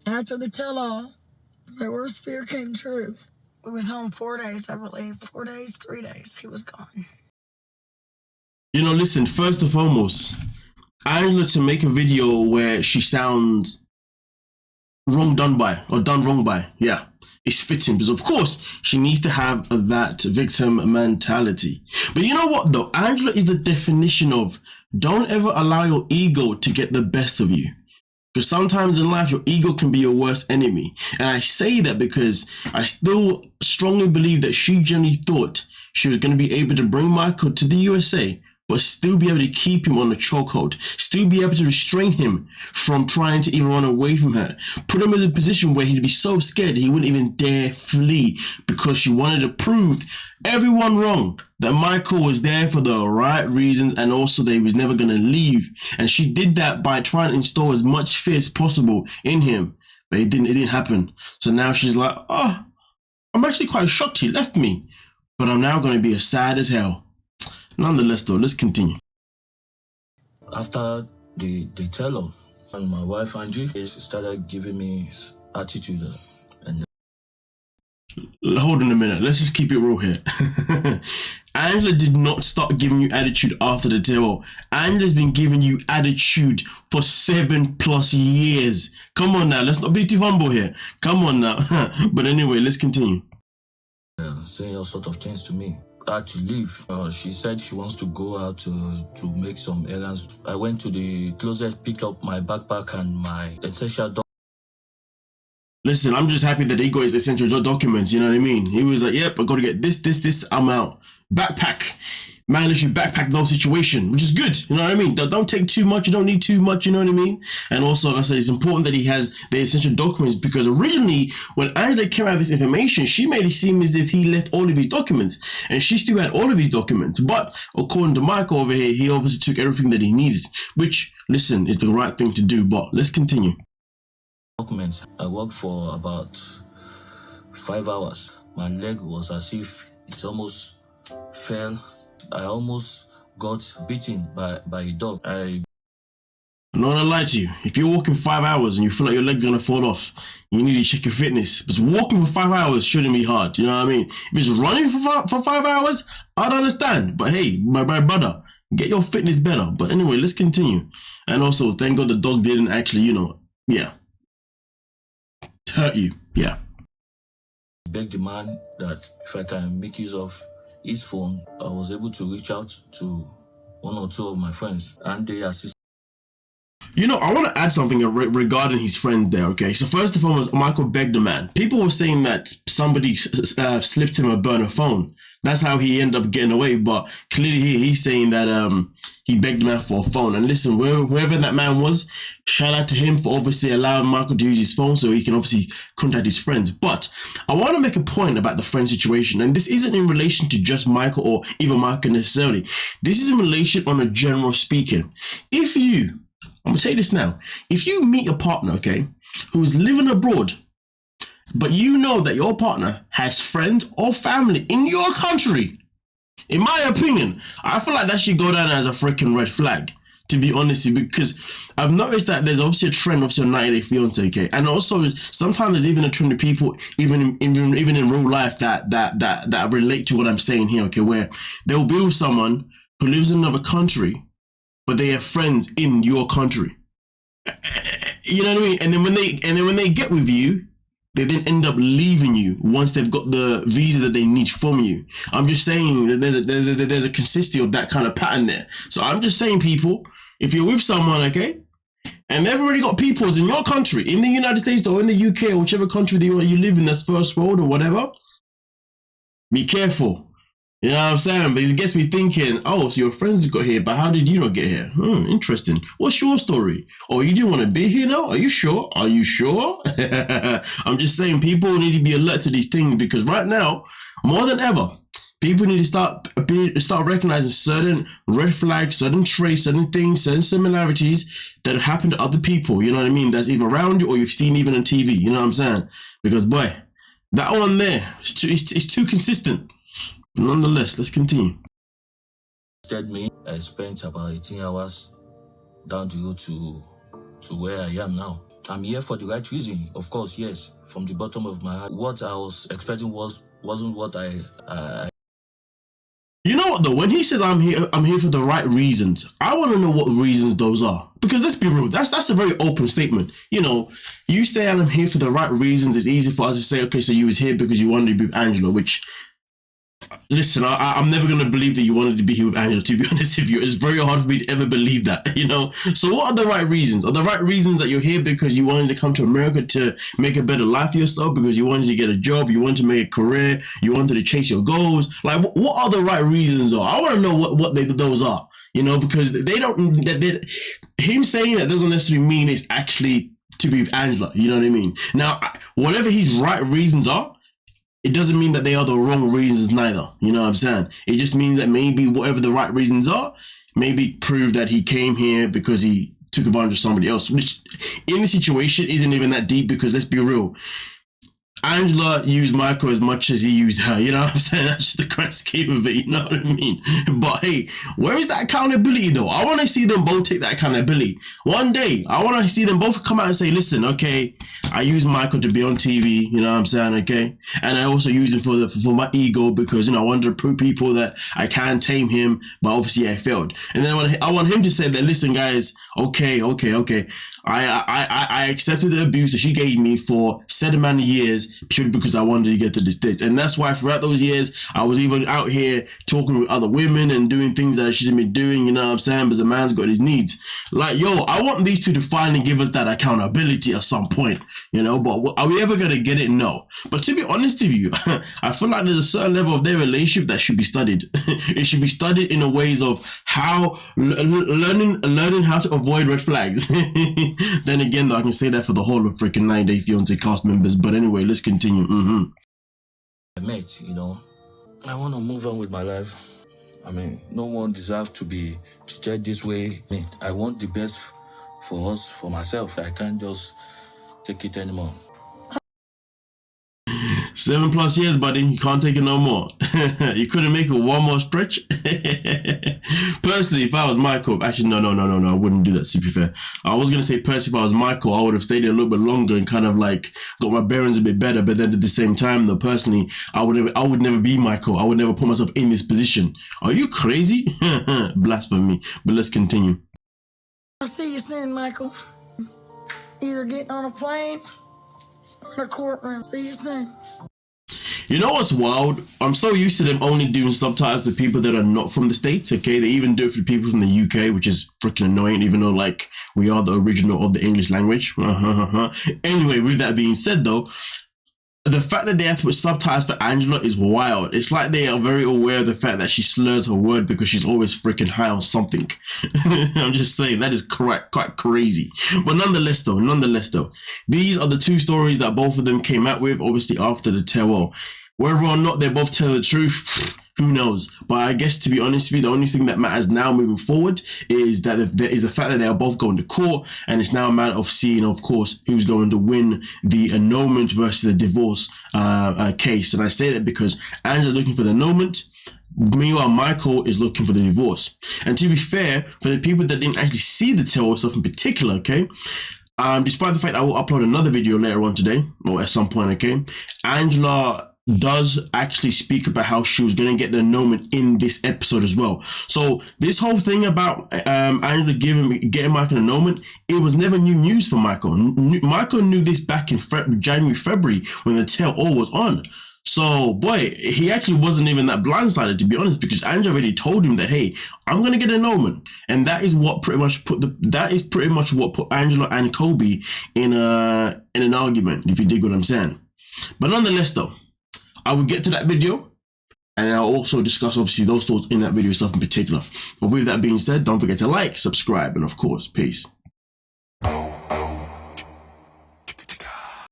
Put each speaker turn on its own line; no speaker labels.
After the tell-all, my worst fear came true. We was home 4 days, I believe. 4 days, 3 days. He was gone.
You know, listen, first and foremost, Angela to make a video where she sounds done wrong by, yeah, it's fitting because of course she needs to have that victim mentality. But you know what though, Angela is the definition of don't ever allow your ego to get the best of you. Because sometimes in life, your ego can be your worst enemy. And I say that because I still strongly believe that she genuinely thought she was going to be able to bring Michael to the USA, but still be able to keep him on the chokehold, still be able to restrain him from trying to even run away from her, put him in a position where he'd be so scared he wouldn't even dare flee because she wanted to prove everyone wrong, that Michael was there for the right reasons and also that he was never going to leave. And she did that by trying to install as much fear as possible in him, but it didn't happen. So now she's like, oh, I'm actually quite shocked he left me, but I'm now going to be as sad as hell. Nonetheless, though, let's continue.
After the tell-all, my wife Angie, she started giving me attitude. And
hold on a minute. Let's just keep it real here. Angela did not start giving you attitude after the tell-all. Angela's been giving you attitude for 7+ years. Come on now. Let's not be too humble here. Come on now. But anyway, let's continue.
Saying all sort of things to me. I had to leave. She said she wants to go out to make some errands. I went to the closet, picked up my backpack and my essential documents.
Listen, I'm just happy that he got his essential documents, you know what I mean? He was like, yep, I got to get this, I'm out. Backpack. Man, literally backpack the whole situation, which is good, you know what I mean? Don't take too much, you don't need too much, you know what I mean? And also, like I said, it's important that he has the essential documents because originally, when Angela came out with this information, she made it seem as if he left all of his documents, and she still had all of his documents. But according to Michael over here, he obviously took everything that he needed, which, listen, is the right thing to do. But let's continue.
Documents. I worked for about 5 hours. My leg was as if it almost fell. I almost got beaten by a dog. I'm
not gonna lie to you, if you're walking 5 hours and you feel like your leg's gonna fall off, you need to check your fitness. Because walking for 5 hours shouldn't be hard, you know what I mean? If it's running for 5 hours, I'd understand. But hey, my brother, get your fitness better. But anyway, let's continue. And also, thank God the dog didn't actually, hurt you. Yeah.
Begged the man that if I can make use of his phone, I was able to reach out to 1 or 2 of my friends and they assisted.
You know, I want to add something regarding his friend there, okay? So first and foremost, Michael begged the man. People were saying that somebody slipped him a burner phone. That's how he ended up getting away. But clearly he's saying that he begged the man for a phone. And listen, whoever that man was, shout out to him for obviously allowing Michael to use his phone so he can obviously contact his friends. But I want to make a point about the friend situation. And this isn't in relation to just Michael or even Michael necessarily. This is in relation on a general speaking. I'm going to say this now. If you meet a partner, okay, who's living abroad, but you know that your partner has friends or family in your country, in my opinion, I feel like that should go down as a freaking red flag, to be honest, because I've noticed that there's obviously a trend, obviously on 90 Day Fiancé, okay, and also sometimes there's even a trend of people, even in real life, that relate to what I'm saying here, okay, where they'll be with someone who lives in another country, but they have friends in your country. You know what I mean? And then when they get with you, they then end up leaving you once they've got the visa that they need from you. I'm just saying that there's a consistency of that kind of pattern there. So I'm just saying, people, if you're with someone, okay, and they've already got peoples in your country, in the United States or in the UK or whichever country you live in, that's first world or whatever, be careful. You know what I'm saying? But it gets me thinking, oh, so your friends got here, but how did you not get here? Interesting. What's your story? Oh, you didn't want to be here now? Are you sure? Are you sure? I'm just saying, people need to be alert to these things because right now, more than ever, people need to start recognizing certain red flags, certain traits, certain things, certain similarities that happen to other people. You know what I mean? That's either around you or you've seen even on TV. You know what I'm saying? Because boy, that one there, it's too consistent. Nonetheless, let's continue.
I spent about 18 hours down the road to where I am now. I'm here for the right reason. Of course, yes, from the bottom of my heart. What I was expecting wasn't what I
You know what though? When he says I'm here for the right reasons, I want to know what reasons those are. Because let's be real, that's a very open statement. You know, you say I'm here for the right reasons. It's easy for us to say, okay, so you was here because you wanted to be with Angela, which, listen, I'm never going to believe that you wanted to be here with Angela, to be honest with you. It's very hard for me to ever believe that, you know? So what are the right reasons? Are the right reasons that you're here because you wanted to come to America to make a better life for yourself, because you wanted to get a job, you wanted to make a career, you wanted to chase your goals? Like, what are the right reasons are? I want to know what those are, you know, because him saying that doesn't necessarily mean it's actually to be with Angela, you know what I mean? Now, whatever his right reasons are, it doesn't mean that they are the wrong reasons neither. You know what I'm saying? It just means that maybe whatever the right reasons are, maybe prove that he came here because he took advantage of somebody else, which in the situation isn't even that deep, because let's be real, Angela used Michael as much as he used her. You know what I'm saying? That's just the grand scheme of it. You know what I mean? But hey, where is that accountability though? I want to see them both take that accountability. One day, I want to see them both come out and say, listen, okay, I used Michael to be on TV. You know what I'm saying? Okay. And I also use it for my ego, because, you know, I wanted to prove people that I can tame him, but obviously I failed. And then I want him to say that, listen, guys, okay. I accepted the abuse that she gave me for set amount of years, purely because I wanted to get to the States. And that's why throughout those years, I was even out here talking with other women and doing things that I shouldn't be doing, you know what I'm saying? Because a man's got his needs. Like, yo, I want these two to finally give us that accountability at some point, you know, but are we ever going to get it? No. But to be honest with you, I feel like there's a certain level of their relationship that should be studied. It should be studied in a ways of how learning how to avoid red flags. Then again, though, I can say that for the whole of freaking 9 Day Fiancé cast members. But anyway, let's continue.
I met, you know. I want to move on with my life. I mean, no one deserves to be treated this way. I mean, I want the best for us, for myself. I can't just take it anymore.
7+ years, buddy. You can't take it no more. You couldn't make it one more stretch. Personally, if I was Michael, actually, no, I wouldn't do that, to be fair. I was going to say, personally, if I was Michael, I would have stayed a little bit longer and kind of like got my bearings a bit better. But then at the same time, though, personally, I would never be Michael. I would never put myself in this position. Are you crazy? Blasphemy. But let's continue.
I'll see you soon, Michael. Either getting on a plane or in a courtroom. See you soon.
You know what's wild? I'm so used to them only doing subtitles to people that are not from the States, okay? They even do it for people from the UK, which is freaking annoying, even though, like, we are the original of the English language. Anyway, with that being said, though, the fact that they have to put subtitles for Angela is wild. It's like they are very aware of the fact that she slurs her word because she's always freaking high on something. I'm just saying, that is quite crazy. But nonetheless though, these are the two stories that both of them came out with, obviously after the tell-all. Whether or not they're both telling the truth, who knows? But I guess, to be honest with you, the only thing that matters now moving forward is that there is the fact that they are both going to court, and it's now a matter of seeing, of course, who's going to win the annulment versus the divorce case. And I say that because Angela's looking for the annulment. Meanwhile, Michael is looking for the divorce. And to be fair, for the people that didn't actually see the tell-all stuff in particular, okay, despite the fact I will upload another video later on today, or at some point, okay, Angela does actually speak about how she was going to get the annulment in this episode as well. So this whole thing about Angela getting Michael an annulment, it was never new news for Michael. Michael knew this back in January, February, when the tell-all was on. So, boy, he actually wasn't even that blindsided, to be honest, because Angela already told him that, hey, I'm gonna get an annulment, and that is what pretty much put Angela and Kobe in an argument, if you dig what I'm saying. But nonetheless, though, I will get to that video, and I'll also discuss, obviously, those thoughts in that video itself in particular. But with that being said, don't forget to like, subscribe, and of course, peace.